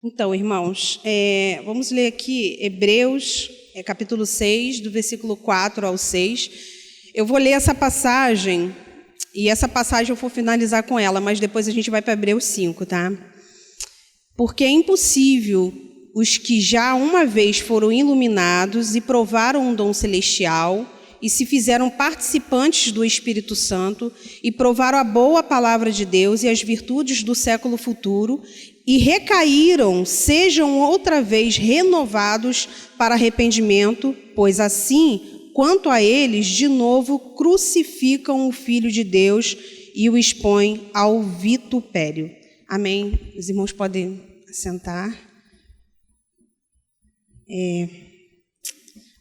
Então, irmãos, vamos ler aqui Hebreus, capítulo 6, do versículo 4 ao 6. Eu vou ler essa passagem, e essa passagem eu vou finalizar com ela, mas depois a gente vai para Hebreus 5, tá? Porque é impossível os que já uma vez foram iluminados e provaram um dom celestial e se fizeram participantes do Espírito Santo e provaram a boa palavra de Deus e as virtudes do século futuro e recaíram, sejam outra vez renovados para arrependimento, pois assim, quanto a eles, de novo crucificam o Filho de Deus e o expõem ao vitupério. Amém? Os irmãos podem assentar.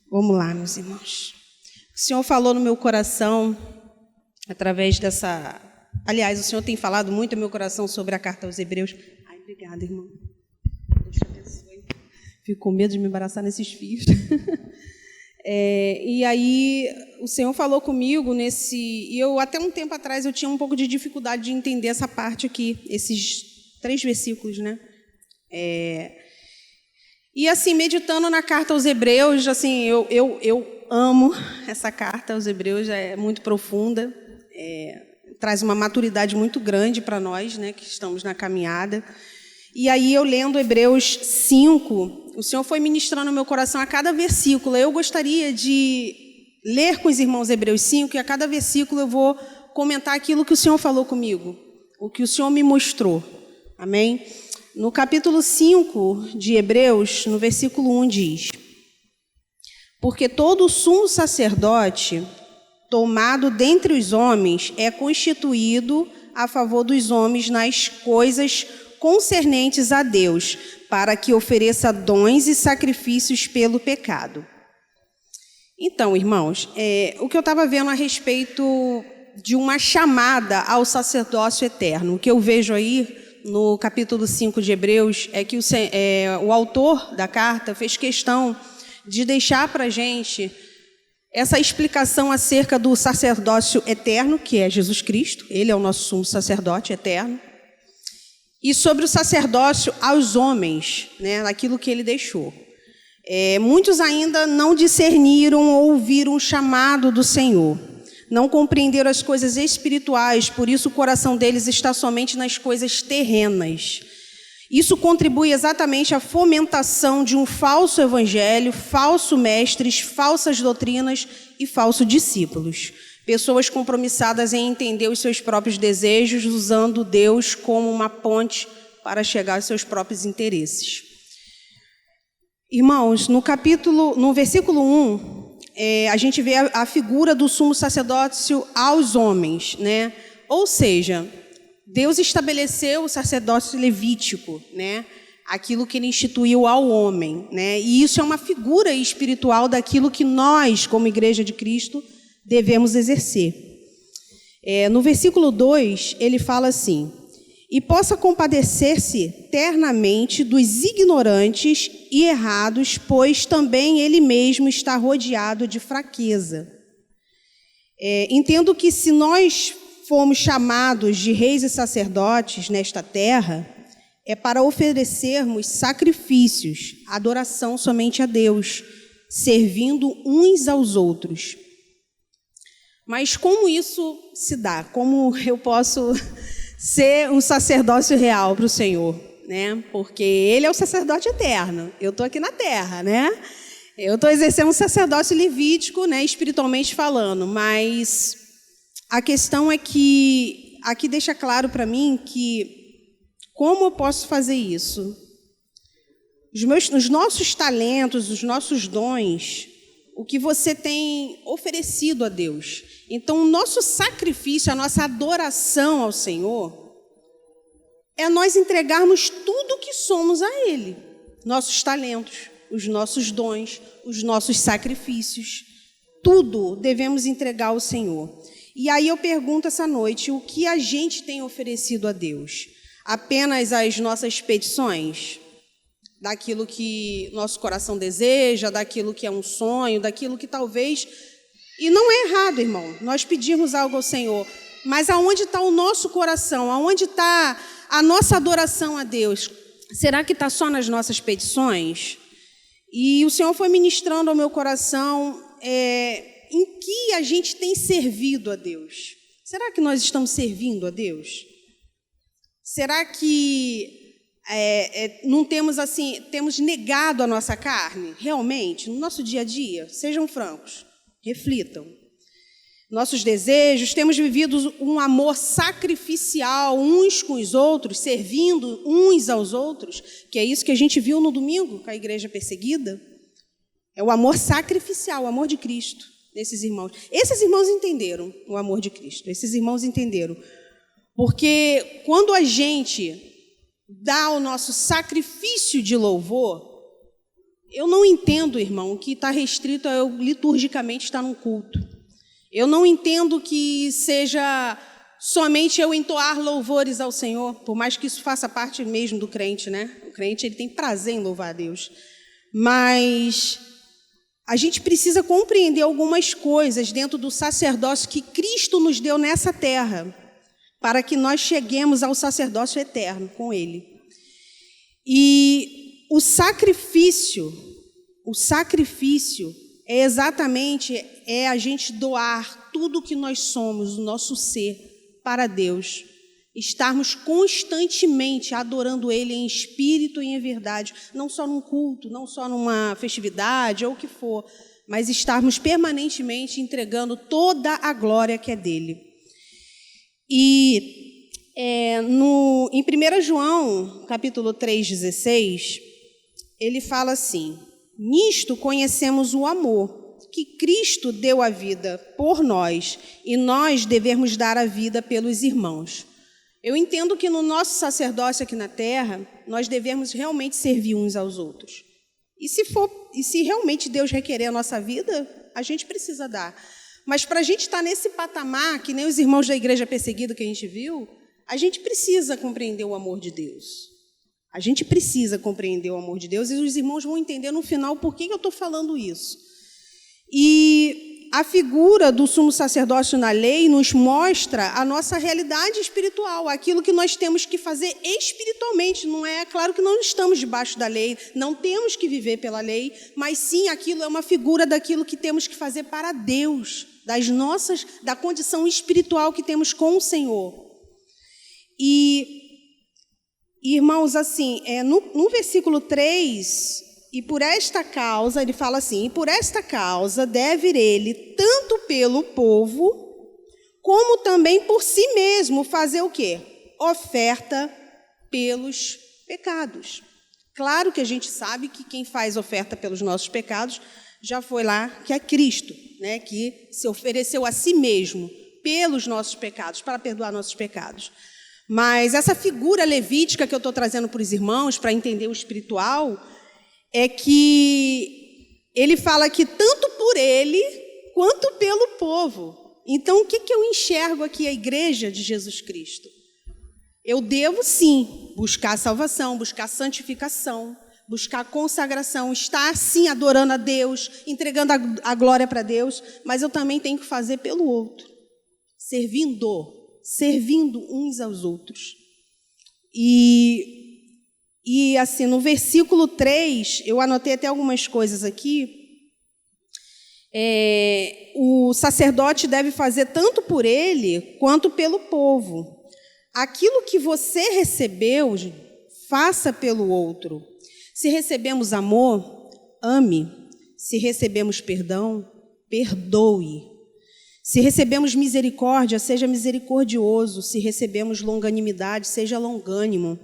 Vamos lá, meus irmãos. O Senhor falou no meu coração, através dessa... Aliás, o Senhor tem falado muito no meu coração sobre a carta aos Hebreus. Ai, obrigada, irmão. Deus te abençoe. Fico com medo de me embaraçar nesses fios. E aí, o Senhor falou comigo nesse... E eu, até um tempo atrás, eu tinha um pouco de dificuldade de entender essa parte aqui, esses 3 versículos, né? E assim, meditando na carta aos Hebreus, assim, eu amo essa carta aos Hebreus, é muito profunda, traz uma maturidade muito grande para nós, né, que estamos na caminhada. E aí, eu lendo Hebreus 5, o Senhor foi ministrando no meu coração a cada versículo. Eu gostaria de ler com os irmãos Hebreus 5, e a cada versículo eu vou comentar aquilo que o Senhor falou comigo, o que o Senhor me mostrou. Amém? No capítulo 5 de Hebreus, no versículo 1, diz: porque todo sumo sacerdote tomado dentre os homens é constituído a favor dos homens nas coisas concernentes a Deus, para que ofereça dons e sacrifícios pelo pecado. Então, irmãos, o que eu estava vendo a respeito de uma chamada ao sacerdócio eterno, o que eu vejo aí no capítulo 5 de Hebreus é que o autor da carta fez questão de deixar para a gente essa explicação acerca do sacerdócio eterno, que é Jesus Cristo, ele é o nosso sumo sacerdote eterno, e sobre o sacerdócio aos homens, né, naquilo que ele deixou. Muitos ainda não discerniram ou ouviram o chamado do Senhor, não compreenderam as coisas espirituais, por isso o coração deles está somente nas coisas terrenas. Isso contribui exatamente à fomentação de um falso evangelho, falso mestres, falsas doutrinas e falsos discípulos. Pessoas compromissadas em entender os seus próprios desejos, usando Deus como uma ponte para chegar aos seus próprios interesses. Irmãos, no versículo 1, a gente vê a figura do sumo sacerdócio aos homens, né? Ou seja, Deus estabeleceu o sacerdócio levítico, né? Aquilo que ele instituiu ao homem, né? E isso é uma figura espiritual daquilo que nós, como Igreja de Cristo, devemos exercer. No versículo 2, ele fala assim: e possa compadecer-se ternamente dos ignorantes e errados, pois também ele mesmo está rodeado de fraqueza. Entendo que se nós fomos chamados de reis e sacerdotes nesta terra, é para oferecermos sacrifícios, adoração somente a Deus, servindo uns aos outros. Mas como isso se dá? Como eu posso ser um sacerdócio real para o Senhor, né? Porque ele é o sacerdote eterno. Eu estou aqui na terra, né? Eu estou exercendo um sacerdócio levítico, né, espiritualmente falando, mas a questão é que aqui deixa claro para mim que como eu posso fazer isso? Os nossos talentos, os nossos dons, o que você tem oferecido a Deus. Então, o nosso sacrifício, a nossa adoração ao Senhor, é nós entregarmos tudo o que somos a Ele. Nossos talentos, os nossos dons, os nossos sacrifícios. Tudo devemos entregar ao Senhor. E aí eu pergunto essa noite, o que a gente tem oferecido a Deus? Apenas as nossas petições? Daquilo que nosso coração deseja, daquilo que é um sonho, daquilo que talvez... E não é errado, irmão, nós pedirmos algo ao Senhor, mas aonde está o nosso coração? Aonde está a nossa adoração a Deus? será que está só nas nossas petições? E o Senhor foi ministrando ao meu coração em que a gente tem servido a Deus. Será que nós estamos servindo a Deus? Será que não temos temos negado a nossa carne, realmente, no nosso dia a dia? Sejam francos, reflitam. Nossos desejos, temos vivido um amor sacrificial uns com os outros, servindo uns aos outros, que é isso que a gente viu no domingo com a igreja perseguida. É o amor sacrificial, o amor de Cristo, desses irmãos. Esses irmãos entenderam o amor de Cristo, esses irmãos entenderam. Porque quando a gente dá o nosso sacrifício de louvor, eu não entendo, irmão, que está restrito a eu liturgicamente estar num culto. Eu não entendo que seja somente eu entoar louvores ao Senhor, por mais que isso faça parte mesmo do crente, né? O crente, ele tem prazer em louvar a Deus. Mas a gente precisa compreender algumas coisas dentro do sacerdócio que Cristo nos deu nessa terra, para que nós cheguemos ao sacerdócio eterno com Ele. E o sacrifício é exatamente a gente doar tudo o que nós somos, o nosso ser, para Deus. Estarmos constantemente adorando Ele em espírito e em verdade, não só num culto, não só numa festividade ou o que for, mas estarmos permanentemente entregando toda a glória que é dEle. E em 1 João, capítulo 3,16, ele fala assim: nisto conhecemos o amor, que Cristo deu a vida por nós, e nós devemos dar a vida pelos irmãos. Eu entendo que no nosso sacerdócio aqui na terra, nós devemos realmente servir uns aos outros. E se realmente Deus requerer a nossa vida, a gente precisa dar. Mas para a gente estar nesse patamar, que nem os irmãos da igreja perseguida que a gente viu, a gente precisa compreender o amor de Deus. A gente precisa compreender o amor de Deus, e os irmãos vão entender no final por que eu estou falando isso. E a figura do sumo sacerdócio na lei nos mostra a nossa realidade espiritual, aquilo que nós temos que fazer espiritualmente. Não é claro que não estamos debaixo da lei, não temos que viver pela lei, mas sim aquilo é uma figura daquilo que temos que fazer para Deus, da condição espiritual que temos com o Senhor. E, irmãos, assim, no versículo 3, e por esta causa, ele fala assim: e por esta causa deve ir ele, tanto pelo povo, como também por si mesmo, fazer o quê? Oferta pelos pecados. Claro que a gente sabe que quem faz oferta pelos nossos pecados já foi lá, que é Cristo, né, que se ofereceu a si mesmo pelos nossos pecados, para perdoar nossos pecados. Mas essa figura levítica que eu estou trazendo para os irmãos, para entender o espiritual, é que ele fala que tanto por ele, quanto pelo povo. Então, o que eu enxergo aqui, a igreja de Jesus Cristo? Eu devo, sim, buscar salvação, buscar santificação, buscar consagração, estar, sim, adorando a Deus, entregando a glória para Deus, mas eu também tenho que fazer pelo outro, servindo uns aos outros. E assim, no versículo 3, eu anotei até algumas coisas aqui. O sacerdote deve fazer tanto por ele, quanto pelo povo. Aquilo que você recebeu, faça pelo outro. Se recebemos amor, ame. Se recebemos perdão, perdoe. Se recebemos misericórdia, seja misericordioso. Se recebemos longanimidade, seja longânimo.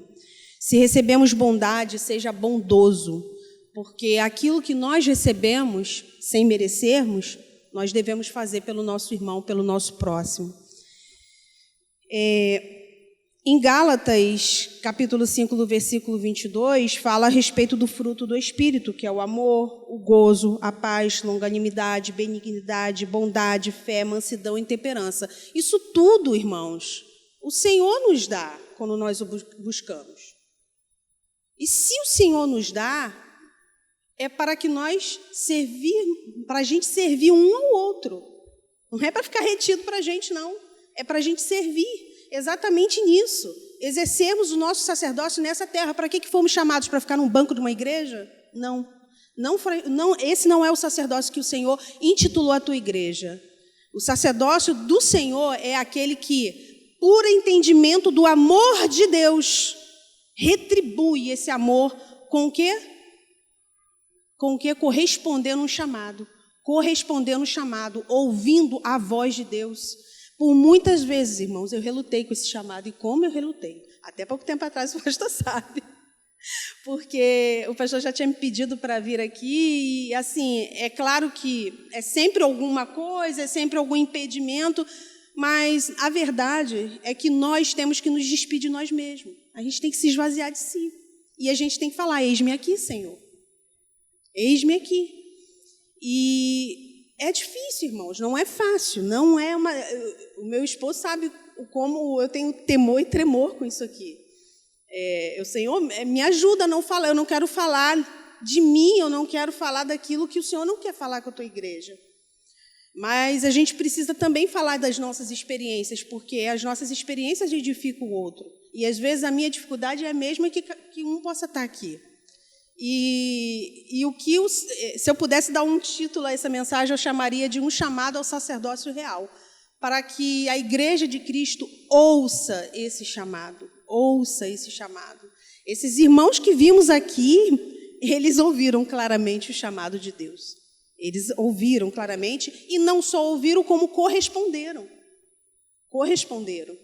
Se recebemos bondade, seja bondoso. Porque aquilo que nós recebemos, sem merecermos, nós devemos fazer pelo nosso irmão, pelo nosso próximo. Em Gálatas, capítulo 5, do versículo 22, fala a respeito do fruto do Espírito, que é o amor, o gozo, a paz, longanimidade, benignidade, bondade, fé, mansidão e temperança. Isso tudo, irmãos, o Senhor nos dá quando nós o buscamos. E se o Senhor nos dá, é para que para a gente servir um ao outro. Não é para ficar retido para a gente, não. É para a gente servir. exatamente nisso. Exercermos o nosso sacerdócio nessa terra. Para que fomos chamados? Para ficar num banco de uma igreja? Não. Esse não é o sacerdócio que o Senhor intitulou a tua igreja. O sacerdócio do Senhor é aquele que, por entendimento do amor de Deus, retribui esse amor com o quê? Com o quê? Correspondendo um chamado. Correspondendo um chamado, ouvindo a voz de Deus. Por muitas vezes, irmãos, eu relutei com esse chamado. E como eu relutei? Até pouco tempo atrás o pastor sabe. Porque o pastor já tinha me pedido para vir aqui. E, assim, é claro que é sempre alguma coisa, é sempre algum impedimento. Mas a verdade é que nós temos que nos despedir de nós mesmos. A gente tem que se esvaziar de si. E a gente tem que falar, eis-me aqui, Senhor. Eis-me aqui. E é difícil, irmãos, não é fácil. Não é uma... O meu esposo sabe como eu tenho temor e tremor com isso aqui. O Senhor me ajuda a não falar. Eu não quero falar de mim, eu não quero falar daquilo que o Senhor não quer falar com a tua igreja. Mas a gente precisa também falar das nossas experiências, porque as nossas experiências edificam o outro. E, às vezes, a minha dificuldade é a mesma que um possa estar aqui. Se eu pudesse dar um título a essa mensagem, eu chamaria de um chamado ao sacerdócio real, para que a Igreja de Cristo ouça esse chamado. Ouça esse chamado. Esses irmãos que vimos aqui, eles ouviram claramente o chamado de Deus. Eles ouviram claramente e não só ouviram, como corresponderam. Corresponderam.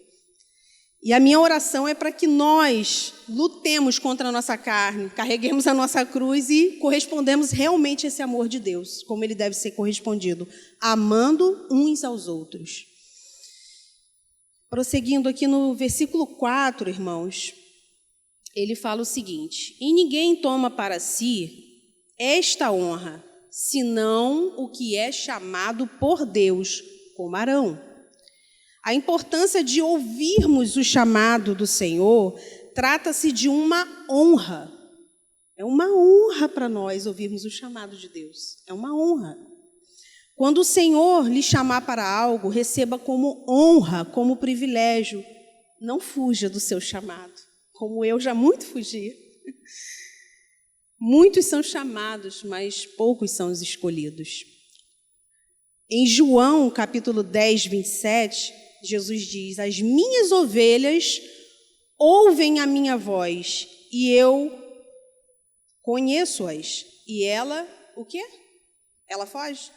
E a minha oração é para que nós lutemos contra a nossa carne, carreguemos a nossa cruz e correspondemos realmente a esse amor de Deus, como ele deve ser correspondido, amando uns aos outros. Prosseguindo aqui no versículo 4, irmãos, ele fala o seguinte: e ninguém toma para si esta honra, senão o que é chamado por Deus, como Arão. A importância de ouvirmos o chamado do Senhor trata-se de uma honra. É uma honra para nós ouvirmos o chamado de Deus. É uma honra. Quando o Senhor lhe chamar para algo, receba como honra, como privilégio. Não fuja do seu chamado, como eu já muito fugi. Muitos são chamados, mas poucos são os escolhidos. Em João, capítulo 10, 27, Jesus diz: as minhas ovelhas ouvem a minha voz, e eu conheço-as. E ela, o quê? Ela foge?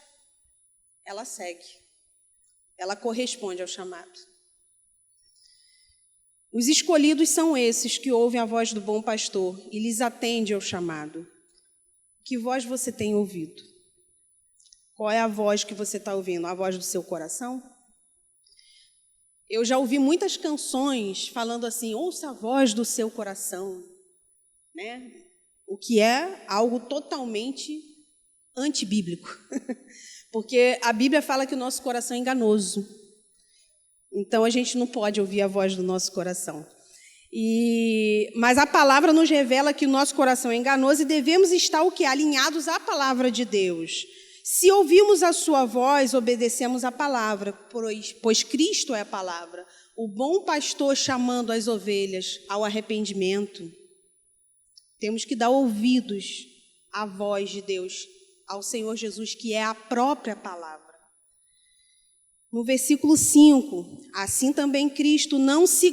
Ela segue. Ela corresponde ao chamado. Os escolhidos são esses que ouvem a voz do bom pastor e lhes atendem ao chamado. Que voz você tem ouvido? Qual é a voz que você está ouvindo? A voz do seu coração? Eu já ouvi muitas canções falando assim, ouça a voz do seu coração, né? O que é algo totalmente antibíblico. Porque a Bíblia fala que o nosso coração é enganoso. Então, a gente não pode ouvir a voz do nosso coração. Mas a palavra nos revela que o nosso coração é enganoso e devemos estar o quê? Alinhados à palavra de Deus. Se ouvimos a sua voz, obedecemos a palavra, pois Cristo é a palavra. O bom pastor chamando as ovelhas ao arrependimento. Temos que dar ouvidos à voz de Deus, ao Senhor Jesus, que é a própria palavra. No versículo 5, assim também Cristo não se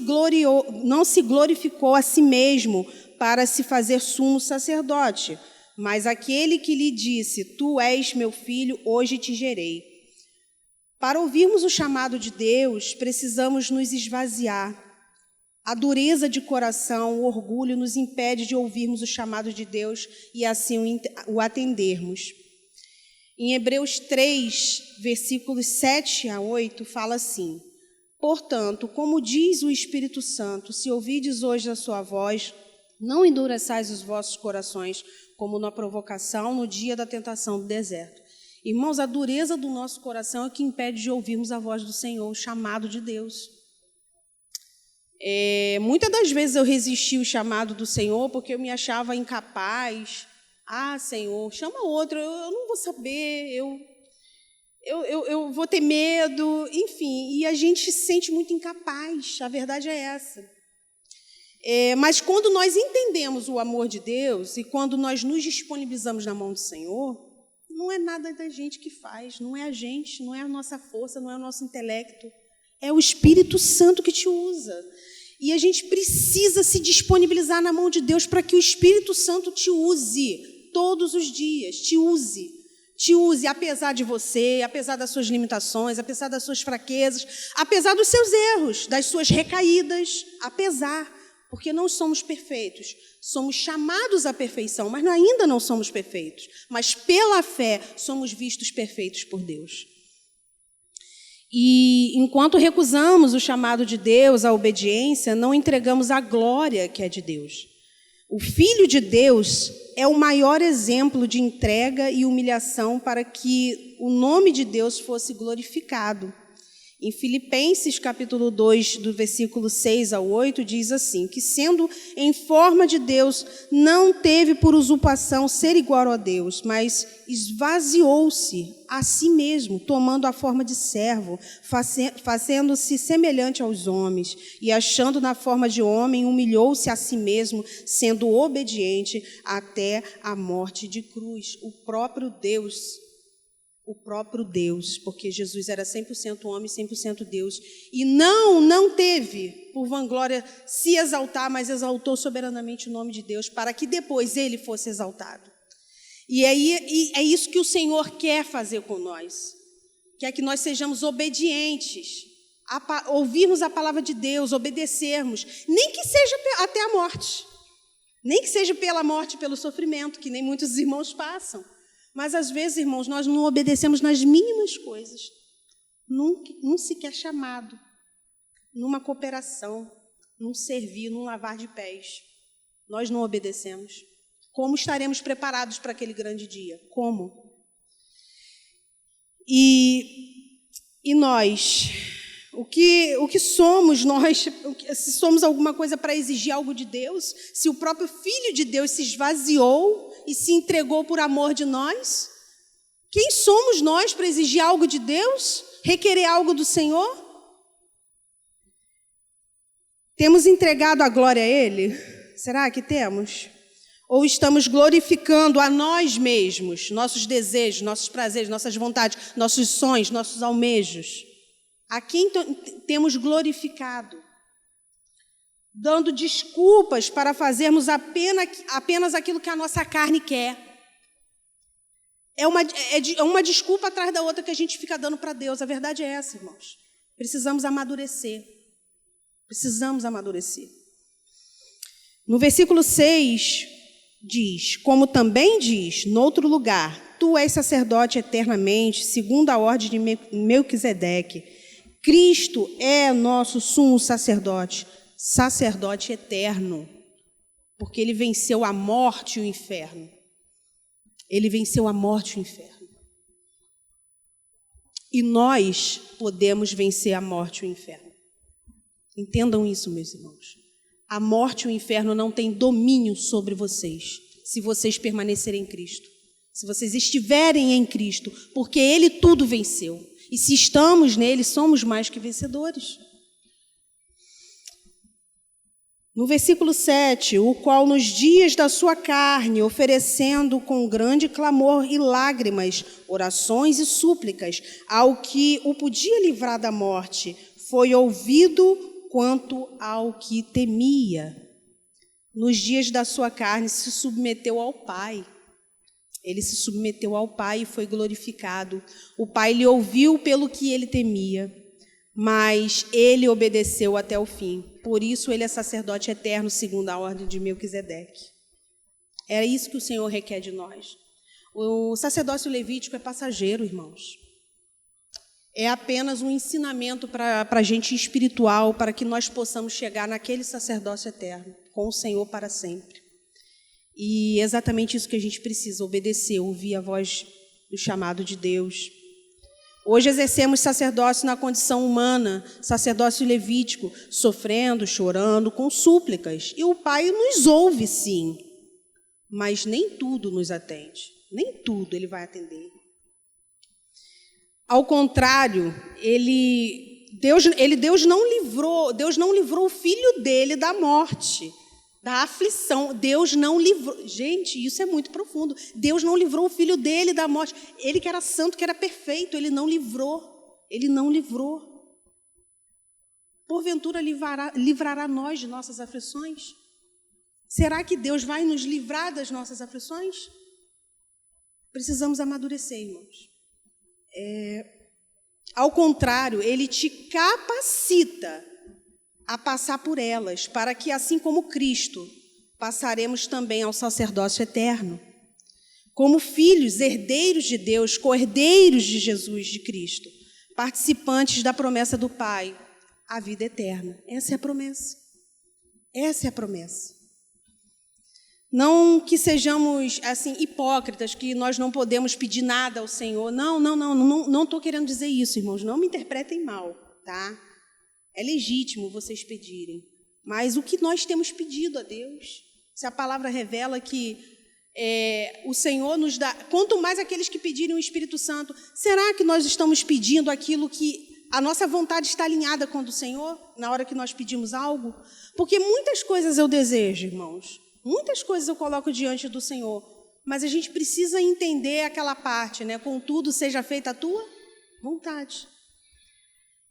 glorificou a si mesmo para se fazer sumo sacerdote, mas aquele que lhe disse, tu és meu filho, hoje te gerei. Para ouvirmos o chamado de Deus, precisamos nos esvaziar. A dureza de coração, o orgulho nos impede de ouvirmos o chamado de Deus e assim o atendermos. Em Hebreus 3, versículos 7 a 8, fala assim: portanto, como diz o Espírito Santo, se ouvides hoje a sua voz, não endureçais os vossos corações, como na provocação no dia da tentação do deserto. Irmãos, a dureza do nosso coração é que impede de ouvirmos a voz do Senhor, o chamado de Deus. Muitas das vezes eu resisti o chamado do Senhor porque eu me achava incapaz. Ah, Senhor, chama outro, eu não vou saber, eu vou ter medo, enfim, e a gente se sente muito incapaz, a verdade é essa. Mas quando nós entendemos o amor de Deus e quando nós nos disponibilizamos na mão do Senhor, não é nada da gente que faz, não é a gente, não é a nossa força, não é o nosso intelecto, é o Espírito Santo que te usa. E a gente precisa se disponibilizar na mão de Deus para que o Espírito Santo te use todos os dias, te use apesar de você, apesar das suas limitações, apesar das suas fraquezas, apesar dos seus erros, das suas recaídas, porque não somos perfeitos, somos chamados à perfeição, mas ainda não somos perfeitos, mas pela fé somos vistos perfeitos por Deus. E enquanto recusamos o chamado de Deus, a obediência, não entregamos a glória que é de Deus. O Filho de Deus é o maior exemplo de entrega e humilhação para que o nome de Deus fosse glorificado. Em Filipenses, capítulo 2, do versículo 6 ao 8, diz assim, que sendo em forma de Deus, não teve por usurpação ser igual a Deus, mas esvaziou-se a si mesmo, tomando a forma de servo, fazendo-se semelhante aos homens, e achando na forma de homem, humilhou-se a si mesmo, sendo obediente até a morte de cruz. O próprio Deus, porque Jesus era 100% homem, 100% Deus, e não teve por vanglória se exaltar, mas exaltou soberanamente o nome de Deus, para que depois ele fosse exaltado. E é isso que o Senhor quer fazer com nós, quer que nós sejamos obedientes, ouvirmos a palavra de Deus, obedecermos, nem que seja até a morte, nem que seja pela morte, pelo sofrimento, que nem muitos irmãos passam. Mas, às vezes, irmãos, nós não obedecemos nas mínimas coisas. Num sequer chamado, numa cooperação, num servir, num lavar de pés. Nós não obedecemos. Como estaremos preparados para aquele grande dia? Como? E nós? O que somos nós? Se somos alguma coisa para exigir algo de Deus? Se o próprio Filho de Deus se esvaziou e se entregou por amor de nós? Quem somos nós para exigir algo de Deus? Requerer algo do Senhor? Temos entregado a glória a Ele? Será que temos? Ou estamos glorificando a nós mesmos, nossos desejos, nossos prazeres, nossas vontades, nossos sonhos, nossos almejos? A quem temos glorificado? Dando desculpas para fazermos apenas aquilo que a nossa carne quer. É uma desculpa atrás da outra que a gente fica dando para Deus. A verdade é essa, irmãos. Precisamos amadurecer. No versículo 6 diz, como também diz, noutro lugar, tu és sacerdote eternamente, segundo a ordem de Melquisedeque. Cristo é nosso sumo sacerdote eterno, porque ele venceu a morte e o inferno. E nós podemos vencer a morte e o inferno. Entendam isso, meus irmãos. A morte e o inferno não têm domínio sobre vocês, se vocês permanecerem em Cristo. Se vocês estiverem em Cristo, porque Ele tudo venceu. E se estamos nele, somos mais que vencedores. No versículo 7, o qual nos dias da sua carne, oferecendo com grande clamor e lágrimas, orações e súplicas, ao que o podia livrar da morte, foi ouvido quanto ao que temia. Nos dias da sua carne, se submeteu ao Pai. Ele se submeteu ao Pai e foi glorificado. O Pai lhe ouviu pelo que ele temia, mas ele obedeceu até o fim. Por isso ele é sacerdote eterno, segundo a ordem de Melquisedeque. É isso que o Senhor requer de nós. O sacerdócio levítico é passageiro, irmãos. É apenas um ensinamento para a gente espiritual, para que nós possamos chegar naquele sacerdócio eterno, com o Senhor para sempre. E é exatamente isso que a gente precisa, obedecer, ouvir a voz do chamado de Deus. Hoje exercemos sacerdócio na condição humana, sacerdócio levítico, sofrendo, chorando, com súplicas. E o Pai nos ouve, sim, mas nem tudo nos atende, nem tudo Ele vai atender. Ao contrário, Deus não livrou o filho dele da morte, da aflição. Deus não livrou. Gente, isso é muito profundo. Deus não livrou o filho dele da morte. Ele que era santo, que era perfeito, ele não livrou. Ele não livrou. Porventura livrará nós de nossas aflições? Será que Deus vai nos livrar das nossas aflições? Precisamos amadurecer, irmãos. Ao contrário, ele te capacita a passar por elas, para que, assim como Cristo, passaremos também ao sacerdócio eterno. Como filhos, herdeiros de Deus, co-herdeiros de Jesus, de Cristo, participantes da promessa do Pai, a vida eterna. Essa é a promessa. Essa é a promessa. Não que sejamos assim hipócritas, que nós não podemos pedir nada ao Senhor. Não estou querendo dizer isso, irmãos. Não me interpretem mal, tá? É legítimo vocês pedirem. Mas o que nós temos pedido a Deus? Se a palavra revela que o Senhor nos dá... Quanto mais aqueles que pedirem o Espírito Santo, será que nós estamos pedindo aquilo que a nossa vontade está alinhada com a do Senhor, na hora que nós pedimos algo? Porque muitas coisas eu desejo, irmãos. Muitas coisas eu coloco diante do Senhor. Mas a gente precisa entender aquela parte, né? Contudo, seja feita a tua vontade.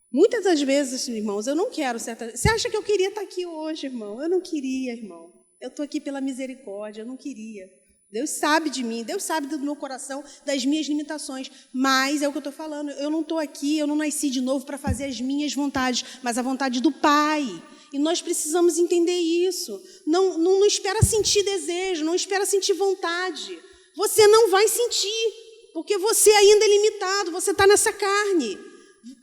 Muitas das vezes, irmãos, eu não quero certa... Você acha que eu queria estar aqui hoje, irmão? Eu não queria, irmão. Eu estou aqui pela misericórdia, eu não queria. Deus sabe de mim, Deus sabe do meu coração, das minhas limitações. Mas é o que eu estou falando, eu não estou aqui, eu não nasci de novo para fazer as minhas vontades, mas a vontade do Pai. E nós precisamos entender isso. Não espera sentir desejo, não espera sentir vontade. Você não vai sentir, porque você ainda é limitado, você está nessa carne.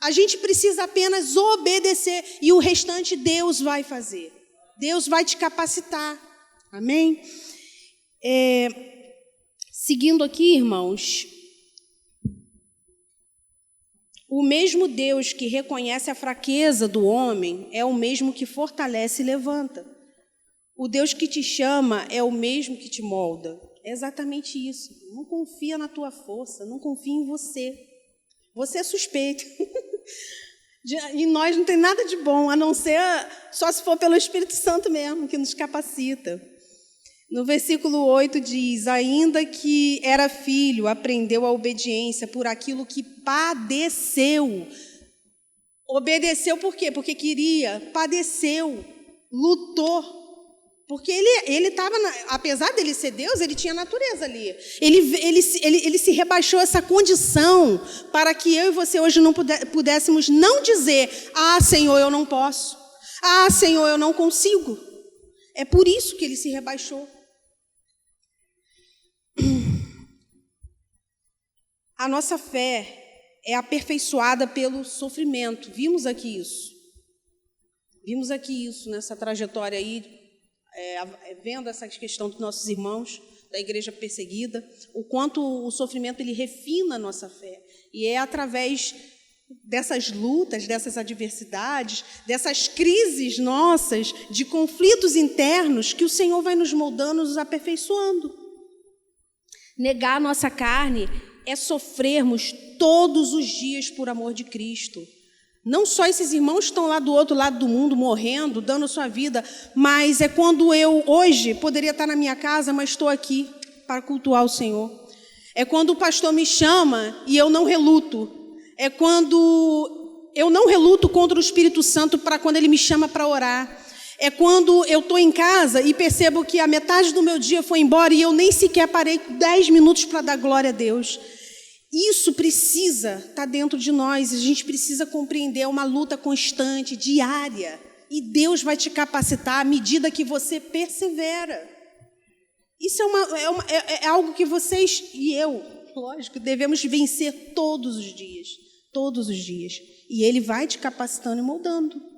A gente precisa apenas obedecer e o restante Deus vai fazer. Deus vai te capacitar. Amém? Seguindo aqui, irmãos, o mesmo Deus que reconhece a fraqueza do homem é o mesmo que fortalece e levanta. O Deus que te chama é o mesmo que te molda. É exatamente isso. Não confia na tua força, não confia em você. Você é suspeito. E nós não tem nada de bom, a não ser só se for pelo Espírito Santo mesmo, que nos capacita. No versículo 8 diz: ainda que era filho, aprendeu a obediência por aquilo que padeceu. Obedeceu por quê? Porque queria, padeceu, lutou. Porque ele estava, apesar dele ser Deus, ele tinha natureza ali. Ele se rebaixou essa condição para que eu e você hoje não pudéssemos não dizer: ah, Senhor, eu não posso. Ah, Senhor, eu não consigo. É por isso que ele se rebaixou. A nossa fé é aperfeiçoada pelo sofrimento. Vimos aqui isso nessa trajetória aí, vendo essa questão dos nossos irmãos da igreja perseguida, o quanto o sofrimento ele refina a nossa fé. E é através dessas lutas, dessas adversidades, dessas crises nossas, de conflitos internos, que o Senhor vai nos moldando, nos aperfeiçoando. Negar a nossa carne é sofrermos todos os dias por amor de Cristo. Não só esses irmãos estão lá do outro lado do mundo, morrendo, dando a sua vida, mas é quando eu, hoje, poderia estar na minha casa, mas estou aqui para cultuar o Senhor. É quando o pastor me chama e eu não reluto. É quando eu não reluto contra o Espírito Santo para quando ele me chama para orar. É quando eu estou em casa e percebo que a metade do meu dia foi embora e eu nem sequer parei 10 minutos para dar glória a Deus. Isso precisa estar dentro de nós, a gente precisa compreender, é uma luta constante, diária. E Deus vai te capacitar à medida que você persevera. Isso é algo que vocês e eu, lógico, devemos vencer todos os dias. Todos os dias. E Ele vai te capacitando e moldando.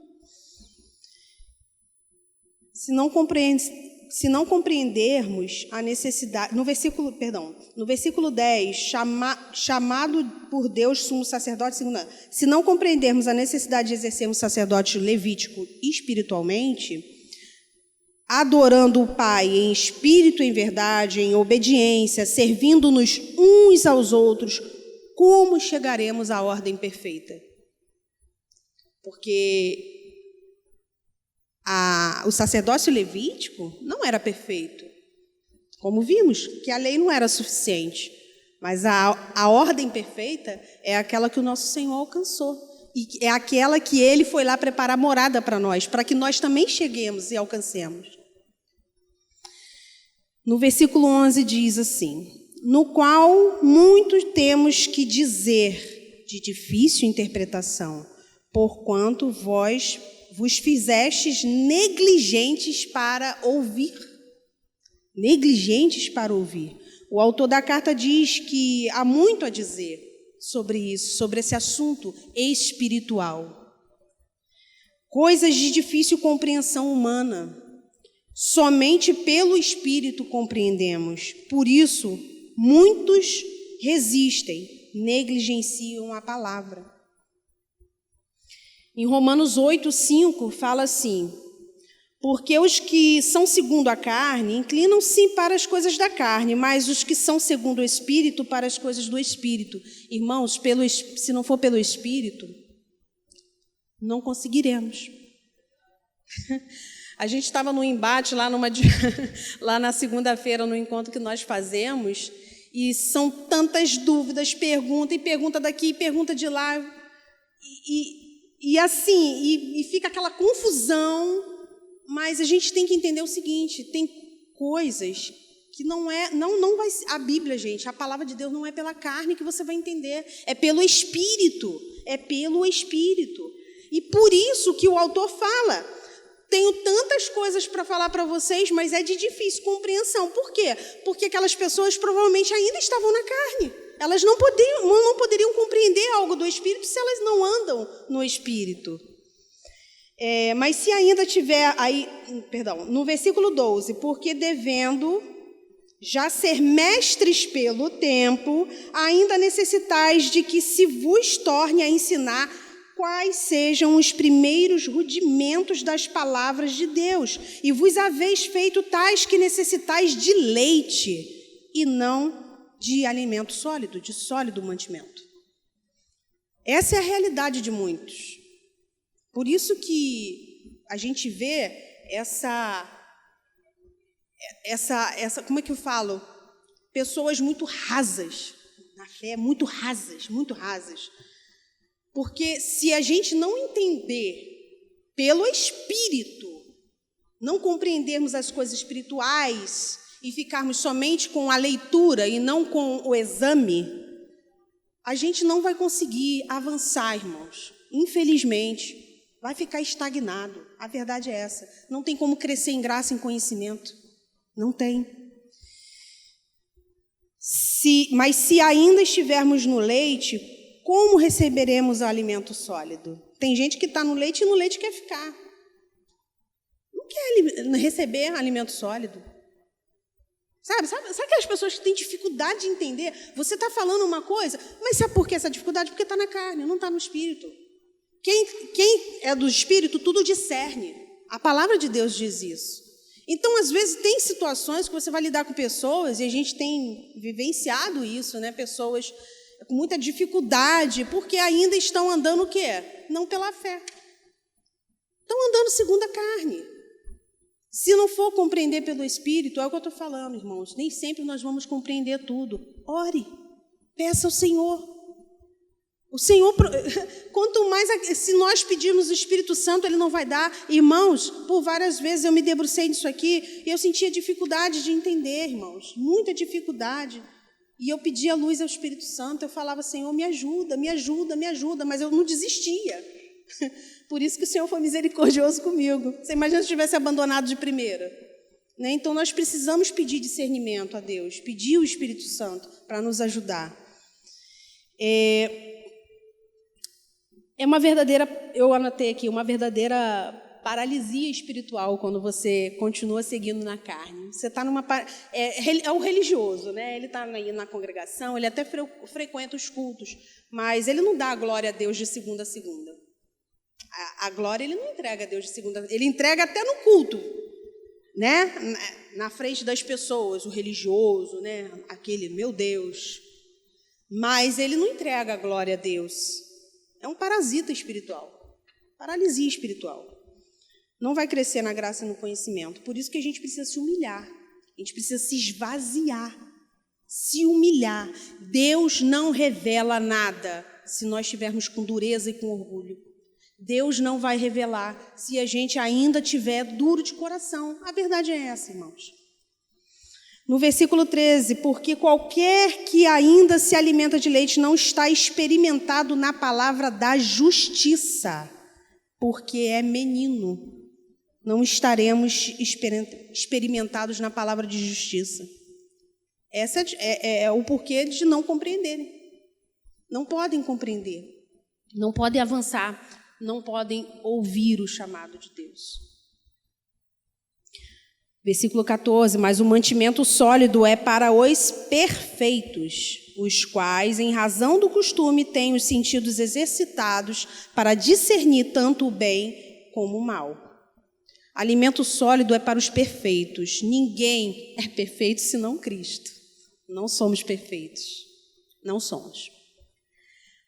Se não compreendermos a necessidade... No versículo 10, chamado por Deus sumo sacerdote, se não compreendermos a necessidade de exercermos sacerdote levítico espiritualmente, adorando o Pai em espírito e em verdade, em obediência, servindo-nos uns aos outros, como chegaremos à ordem perfeita? Porque o sacerdócio levítico não era perfeito. Como vimos, que a lei não era suficiente. Mas a ordem perfeita é aquela que o nosso Senhor alcançou. E é aquela que Ele foi lá preparar morada para nós, para que nós também cheguemos e alcancemos. No versículo 11 diz assim: no qual muitos temos que dizer de difícil interpretação, porquanto vós vos fizestes negligentes para ouvir. Negligentes para ouvir. O autor da carta diz que há muito a dizer sobre isso, sobre esse assunto espiritual. Coisas de difícil compreensão humana. Somente pelo Espírito compreendemos. Por isso, muitos resistem, negligenciam a palavra. Em Romanos 8:5 fala assim: porque os que são segundo a carne inclinam-se para as coisas da carne, mas os que são segundo o Espírito para as coisas do Espírito. Irmãos, se não for pelo Espírito, não conseguiremos. A gente estava num embate lá na segunda-feira, no encontro que nós fazemos, e são tantas dúvidas, pergunta daqui e pergunta de lá, e fica aquela confusão. Mas a gente tem que entender o seguinte: tem coisas que não vai. A Bíblia, gente, a palavra de Deus não é pela carne que você vai entender, é pelo Espírito, é pelo Espírito. E por isso que o autor fala: tenho tantas coisas para falar para vocês, mas é de difícil compreensão. Por quê? Porque aquelas pessoas provavelmente ainda estavam na carne. Elas não poderiam compreender algo do Espírito se elas não andam no Espírito. Mas se ainda tiver aí, no versículo 12, porque devendo já ser mestres pelo tempo, ainda necessitais de que se vos torne a ensinar quais sejam os primeiros rudimentos das palavras de Deus, e vos haveis feito tais que necessitais de leite, e não de alimento sólido, de sólido mantimento. Essa é a realidade de muitos. Por isso que a gente vê essa como é que eu falo? Pessoas muito rasas, na fé, muito rasas. Porque se a gente não entender pelo Espírito, não compreendermos as coisas espirituais e ficarmos somente com a leitura e não com o exame, a gente não vai conseguir avançar, irmãos. Infelizmente, vai ficar estagnado. A verdade é essa. Não tem como crescer em graça e em conhecimento. Não tem. Mas se ainda estivermos no leite, como receberemos o alimento sólido? Tem gente que está no leite e no leite quer ficar. Não quer receber alimento sólido. Sabe aquelas pessoas que têm dificuldade de entender? Você está falando uma coisa, mas sabe por que essa dificuldade? Porque está na carne, não está no Espírito. Quem é do Espírito, tudo discerne. A palavra de Deus diz isso. Então, às vezes, tem situações que você vai lidar com pessoas, e a gente tem vivenciado isso, né? Pessoas com muita dificuldade, porque ainda estão andando o quê? Não pela fé. Estão andando segundo a carne. Se não for compreender pelo Espírito, é o que eu estou falando, irmãos, nem sempre nós vamos compreender tudo. Ore, peça ao Senhor. O Senhor, quanto mais, se nós pedirmos o Espírito Santo, Ele não vai dar. Irmãos, por várias vezes eu me debrucei nisso aqui e eu sentia dificuldade de entender, irmãos, muita dificuldade. E eu pedia luz ao Espírito Santo, eu falava: Senhor, me ajuda, mas eu não desistia. Por isso que o Senhor foi misericordioso comigo. Você imagina se eu tivesse abandonado de primeira? Né? Então, nós precisamos pedir discernimento a Deus, pedir o Espírito Santo para nos ajudar. É uma verdadeira, eu anotei aqui, uma verdadeira paralisia espiritual quando você continua seguindo na carne. Você está é o religioso, né? Ele está aí na congregação, ele até frequenta os cultos, mas ele não dá a glória a Deus de segunda a segunda. A glória ele não entrega a Deus de segunda, ele entrega até no culto, né? Na frente das pessoas, o religioso, né? Aquele, meu Deus. mas ele não entrega a glória a Deus. É um parasita espiritual, paralisia espiritual. Não vai crescer na graça e no conhecimento. Por isso que a gente precisa se humilhar, a gente precisa se esvaziar, se humilhar. Deus não revela nada se nós estivermos com dureza e com orgulho. Deus não vai revelar se a gente ainda tiver duro de coração. A verdade é essa, irmãos. No versículo 13, porque qualquer que ainda se alimenta de leite não está experimentado na palavra da justiça, porque é menino. Não estaremos experimentados na palavra de justiça. Esse é o porquê de não compreenderem. Não podem compreender, não podem avançar, não podem ouvir o chamado de Deus. Versículo 14, mas o mantimento sólido é para os perfeitos, os quais, em razão do costume, têm os sentidos exercitados para discernir tanto o bem como o mal. Alimento sólido é para os perfeitos. Ninguém é perfeito senão Cristo. Não somos perfeitos. Não somos.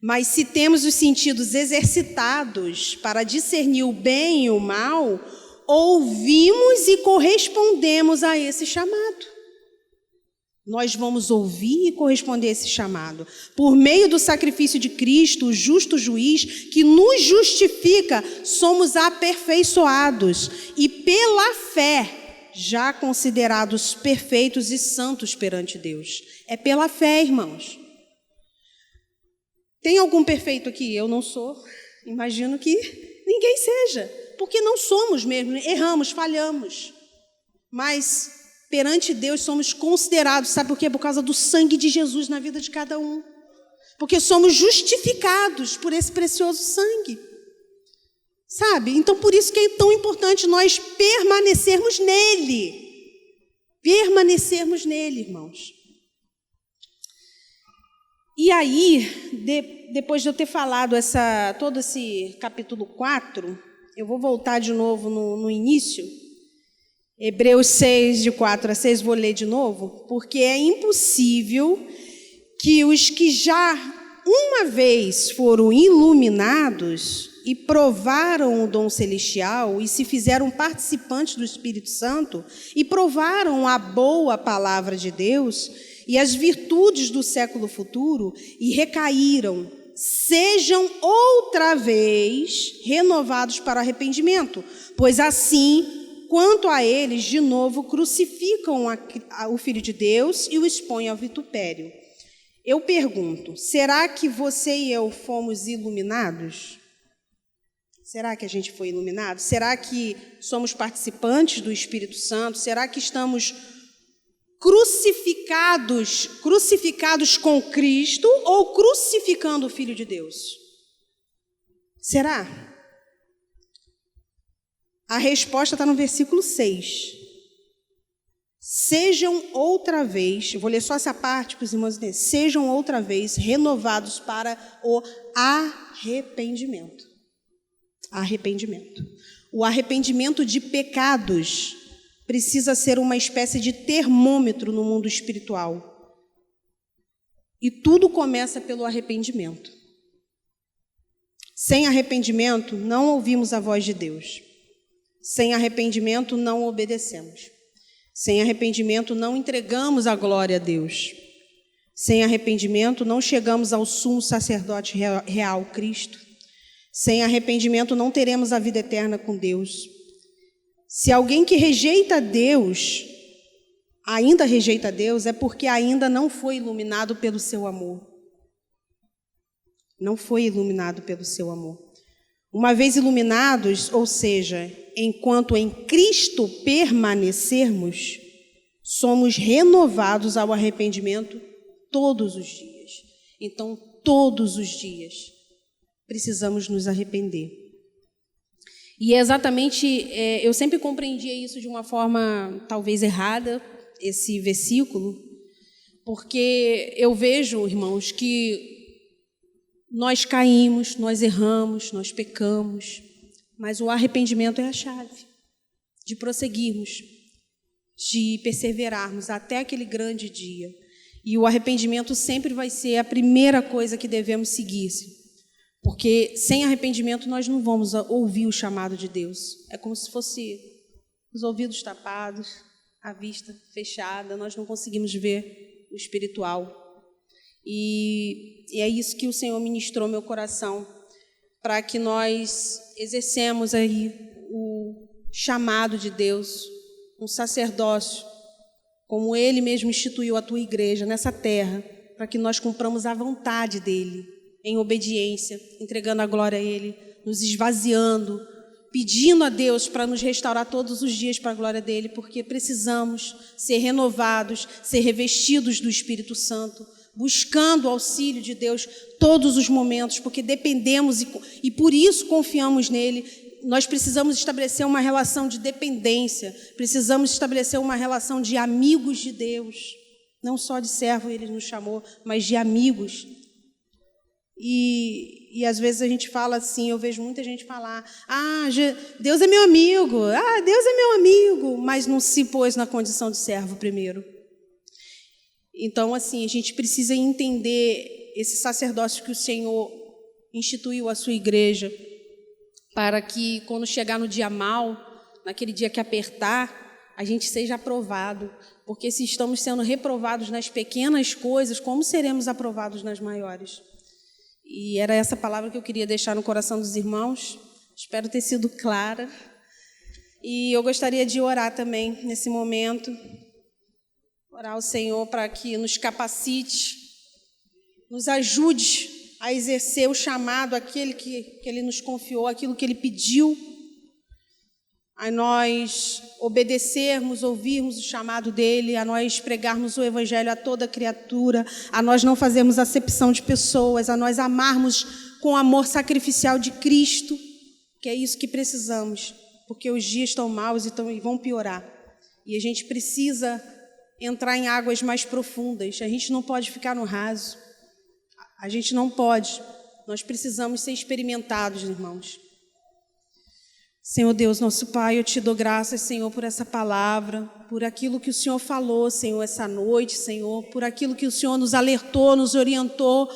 Mas se temos os sentidos exercitados para discernir o bem e o mal, ouvimos e correspondemos a esse chamado. Nós vamos ouvir e corresponder a esse chamado. Por meio do sacrifício de Cristo, o justo juiz, que nos justifica, somos aperfeiçoados e pela fé, já considerados perfeitos e santos perante Deus. É pela fé, irmãos. Tem algum perfeito aqui? Eu não sou. Imagino que ninguém seja. Porque não somos mesmo, erramos, falhamos. Mas perante Deus somos considerados, sabe por quê? Por causa do sangue de Jesus na vida de cada um. Porque somos justificados por esse precioso sangue. Sabe? Então por isso que é tão importante nós permanecermos nele. Permanecermos nele, irmãos. E aí, depois de eu ter falado todo esse capítulo 4, eu vou voltar de novo no início. Hebreus 6, de 4 a 6, vou ler de novo, porque é impossível que os que já uma vez foram iluminados e provaram o dom celestial e se fizeram participantes do Espírito Santo e provaram a boa palavra de Deus e as virtudes do século futuro e recaíram, sejam outra vez renovados para o arrependimento, pois assim, quanto a eles, de novo, crucificam o Filho de Deus e o expõem ao vitupério. Eu pergunto, será que você e eu fomos iluminados? Será que a gente foi iluminado? Será que somos participantes do Espírito Santo? Será que estamos crucificados com Cristo ou crucificando o Filho de Deus? Será? A resposta está no versículo 6. Sejam outra vez, vou ler só essa parte para os irmãos entenderem, sejam outra vez renovados para o arrependimento. Arrependimento. O arrependimento de pecados precisa ser uma espécie de termômetro no mundo espiritual. E tudo começa pelo arrependimento. Sem arrependimento, não ouvimos a voz de Deus. Sem arrependimento, não obedecemos. Sem arrependimento, não entregamos a glória a Deus. Sem arrependimento, não chegamos ao sumo sacerdote real, Cristo. Sem arrependimento, não teremos a vida eterna com Deus. Se alguém que rejeita Deus, ainda rejeita Deus, é porque ainda não foi iluminado pelo seu amor. Não foi iluminado pelo seu amor. Uma vez iluminados, ou seja, enquanto em Cristo permanecermos, somos renovados ao arrependimento todos os dias. Então, todos os dias, precisamos nos arrepender. E é exatamente, eu sempre compreendia isso de uma forma talvez errada, esse versículo, porque eu vejo, irmãos, que nós caímos, nós erramos, nós pecamos, mas o arrependimento é a chave de prosseguirmos, de perseverarmos até aquele grande dia. E o arrependimento sempre vai ser a primeira coisa que devemos seguir, porque sem arrependimento nós não vamos ouvir o chamado de Deus. É como se fosse os ouvidos tapados, a vista fechada, nós não conseguimos ver o espiritual. E é isso que o Senhor ministrou no meu coração, para que nós exercemos aí o chamado de Deus, um sacerdócio, como Ele mesmo instituiu a tua igreja nessa terra, para que nós cumpramos a vontade dEle, em obediência, entregando a glória a Ele, nos esvaziando, pedindo a Deus para nos restaurar todos os dias para a glória dEle, porque precisamos ser renovados, ser revestidos do Espírito Santo, buscando o auxílio de Deus todos os momentos, porque dependemos e por isso confiamos nele. Nós precisamos estabelecer uma relação de dependência, precisamos estabelecer uma relação de amigos de Deus, não só de servo Ele nos chamou, mas de amigos. E às vezes a gente fala assim, eu vejo muita gente falar, Deus é meu amigo, Deus é meu amigo, mas não se pôs na condição de servo primeiro. Então, assim, a gente precisa entender esse sacerdócio que o Senhor instituiu à sua igreja, para que quando chegar no dia mau, naquele dia que apertar, a gente seja aprovado, porque se estamos sendo reprovados nas pequenas coisas, como seremos aprovados nas maiores? E era essa palavra que eu queria deixar no coração dos irmãos, espero ter sido clara, e eu gostaria de orar também nesse momento, orar ao Senhor para que nos capacite, nos ajude a exercer o chamado, aquele que Ele nos confiou, aquilo que Ele pediu, a nós obedecermos, ouvirmos o chamado dEle, a nós pregarmos o Evangelho a toda criatura, a nós não fazermos acepção de pessoas, a nós amarmos com o amor sacrificial de Cristo, que é isso que precisamos, porque os dias estão maus e vão piorar. E a gente precisa entrar em águas mais profundas, a gente não pode ficar no raso. A gente não pode, nós precisamos ser experimentados, irmãos. Senhor Deus, nosso Pai, eu te dou graças, Senhor, por essa palavra, por aquilo que o Senhor falou, Senhor, essa noite, Senhor, por aquilo que o Senhor nos alertou, nos orientou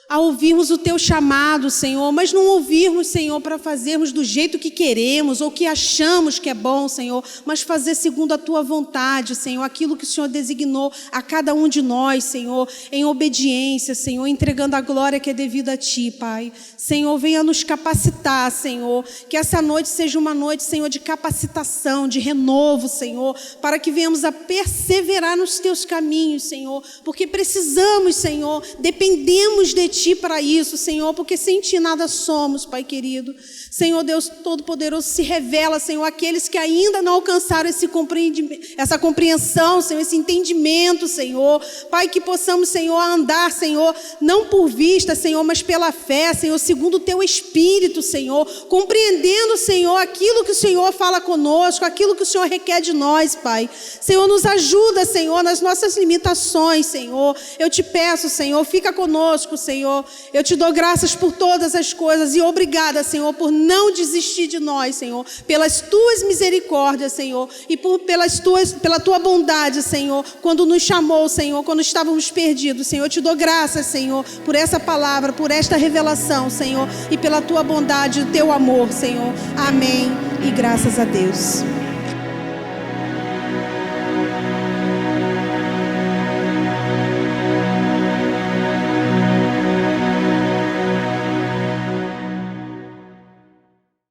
a ouvirmos o Teu chamado, Senhor, mas não ouvirmos, Senhor, para fazermos do jeito que queremos ou que achamos que é bom, Senhor, mas fazer segundo a Tua vontade, Senhor, aquilo que o Senhor designou a cada um de nós, Senhor, em obediência, Senhor, entregando a glória que é devida a Ti, Pai. Senhor, venha nos capacitar, Senhor, que essa noite seja uma noite, Senhor, de capacitação, de renovo, Senhor, para que venhamos a perseverar nos Teus caminhos, Senhor, porque precisamos, Senhor, dependemos de Ti para isso, Senhor, porque sem Ti nada somos, Pai querido. Senhor Deus Todo-Poderoso, se revela, Senhor, aqueles que ainda não alcançaram essa compreensão, Senhor, esse entendimento, Senhor. Pai, que possamos, Senhor, andar, Senhor, não por vista, Senhor, mas pela fé, Senhor, segundo o Teu Espírito, Senhor, compreendendo, Senhor, aquilo que o Senhor fala conosco, aquilo que o Senhor requer de nós, Pai. Senhor, nos ajuda, Senhor, nas nossas limitações, Senhor. Eu te peço, Senhor, fica conosco, Senhor. Eu te dou graças por todas as coisas e obrigada, Senhor, por não desistir de nós, Senhor, pelas Tuas misericórdias, Senhor, e pela Tua bondade, Senhor, quando nos chamou, Senhor, quando estávamos perdidos, Senhor. Eu te dou graças, Senhor, por essa palavra, por esta revelação, Senhor, e pela Tua bondade e o Teu amor, Senhor. Amém. E graças a Deus.